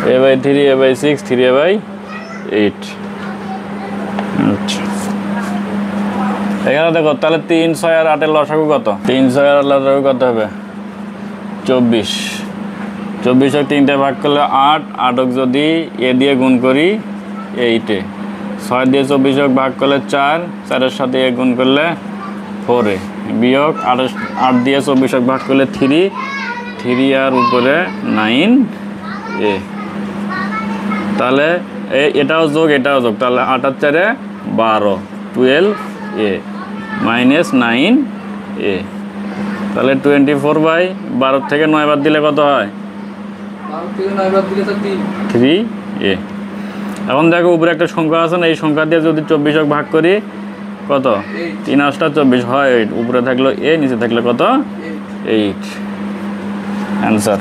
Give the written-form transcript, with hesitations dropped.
a/3 a/6 3a/8। আচ্ছা এখানে দেখো তাহলে 3 6 আর 8 এর লসাগু কত? 3 6 আর 8 লসাগু কত হবে? 24। 24 কে 3 তে ভাগ করলে 8, 8 যদি a দিয়ে গুণ করি 8 এ, 6 দিয়ে 24 ভাগ করলে 4, 4 এর সাথে a গুণ করলে 4 এ, বিয়োগ 8 দিয়ে 24 ভাগ করলে 3, 3 আর উপরে 9 a। তাহলে এটাও যোগ এটাও যোগ, তাহলে 8 আর 4 এ 12, 12 a মাইনাস 9 a। তাহলে 24/12 থেকে 9 বাদ দিলে কত হয়? 3 a। এখন দেখো উপরে একটা সংখ্যা আছে না, এই সংখ্যা দিয়ে যদি 24 ভাগ করি কত? 3 8 24 হয়। উপরে থাকলো a, নিচে থাকলে কত? 8। অ্যান্সার।